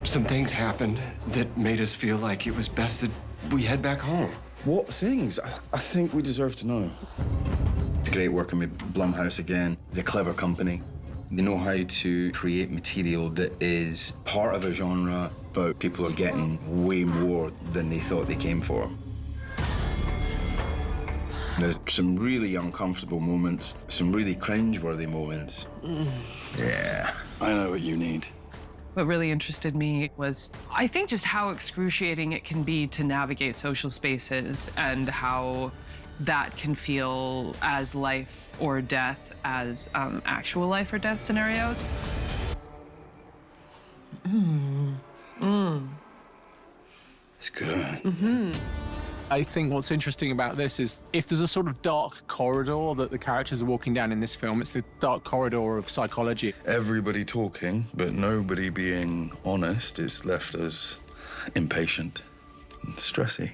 Some things happened that made us feel like it was best that we head back home. What things? I think we deserve to know. It's great working with Blumhouse again. They're a clever company. They know how to create material that is part of a genre, but people are getting way more than they thought they came for. There's some really uncomfortable moments, some really cringeworthy moments. Yeah, I know what you need. What really interested me was, I think, just how excruciating it can be to navigate social spaces and how that can feel as life or death as actual life or death scenarios. It's good. I think what's interesting about this is if there's a sort of dark corridor that the characters are walking down in this film, it's the dark corridor of psychology. Everybody talking, but nobody being honest has left us impatient and stressy.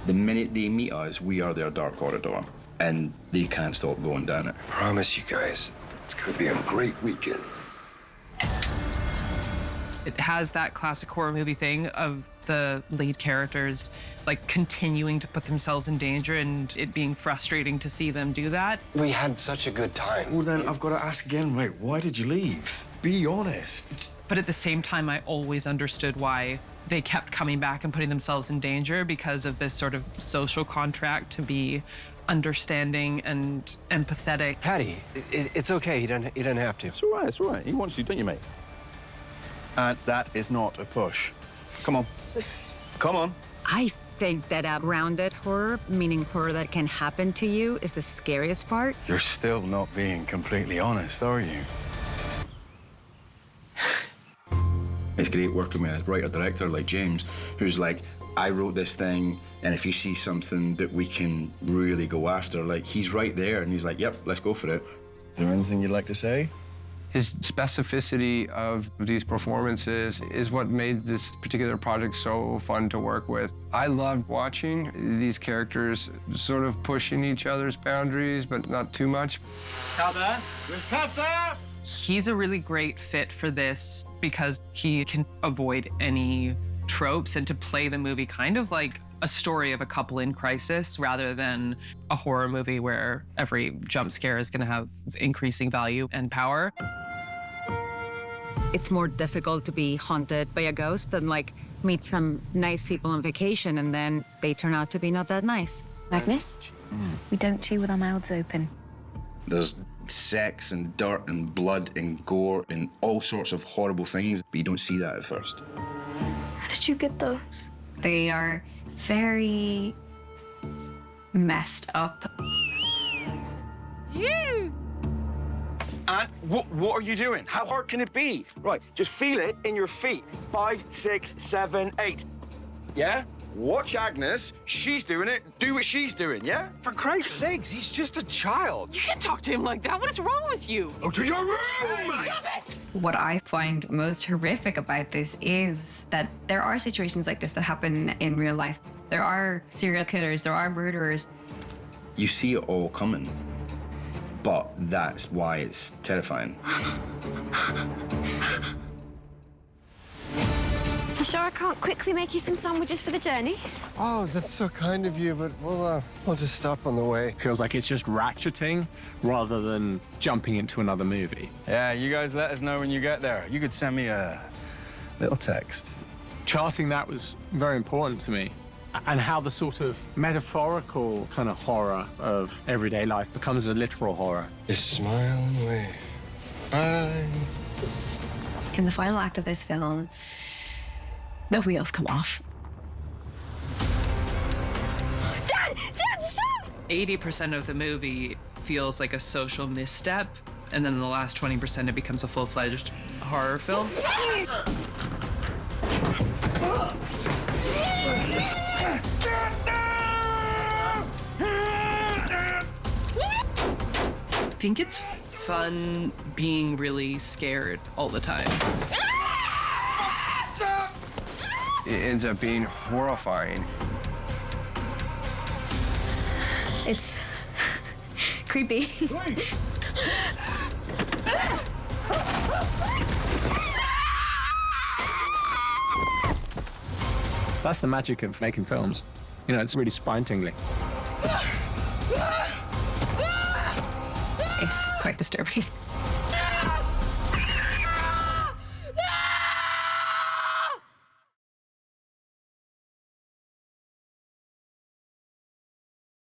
The minute they meet us, we are their dark corridor, and they can't stop going down it. Promise you guys, it's gonna be a great weekend. It has that classic horror movie thing of the lead characters like continuing to put themselves in danger and it being frustrating to see them do that. We had such a good time. Well, then I've got to ask again, wait, why did you leave? Be honest. But at the same time, I always understood why they kept coming back and putting themselves in danger because of this sort of social contract to be understanding and empathetic. Patty, it's okay. He doesn't have to. It's all right. He wants you, don't you, mate? And that is not a push. Come on. Come on. I think that grounded horror, meaning horror that can happen to you, is the scariest part. You're still not being completely honest, are you? It's great working with a writer-director like James, who's like, I wrote this thing, and if you see something that we can really go after, like, he's right there, and he's like, yep, let's go for it. Is there anything you'd like to say? His specificity of these performances is what made this particular project so fun to work with. I loved watching these characters sort of pushing each other's boundaries, but not too much. He's a really great fit for this because he can avoid any tropes and to play the movie kind of like a story of a couple in crisis rather than a horror movie where every jump scare is going to have increasing value and power. It's more difficult to be haunted by a ghost than like meet some nice people on vacation and then they turn out to be not that nice. Magnus, we don't chew with our mouths open. There's sex and dirt and blood and gore and all sorts of horrible things, but you don't see that at first. How did you get those? They are very messed up. And what are you doing? How hard can it be? Right, just feel it in your feet. 5, 6, 7, 8. Yeah? Watch Agnes. She's doing it. Do what she's doing, yeah? For Christ's sakes, he's just a child. You can't talk to him like that. What is wrong with you? Go to your room! Stop it! What I find most horrific about this is that there are situations like this that happen in real life. There are serial killers, there are murderers. You see it all coming, but that's why it's terrifying. You sure I can't quickly make you some sandwiches for the journey? Oh, that's so kind of you, but we'll just stop on the way. Feels like it's just ratcheting rather than jumping into another movie. Yeah, you guys let us know when you get there. You could send me a little text. Charting that was very important to me. And how the sort of metaphorical kind of horror of everyday life becomes a literal horror. Just smile and wave. Bye. In the final act of this film, the wheels come off. Dad! Dad, stop! 80% of the movie feels like a social misstep, and then in the last 20% it becomes a full-fledged horror film. I think it's fun being really scared all the time. It ends up being horrifying. It's creepy. That's the magic of making films. You know, it's really spine-tingling. It's quite disturbing.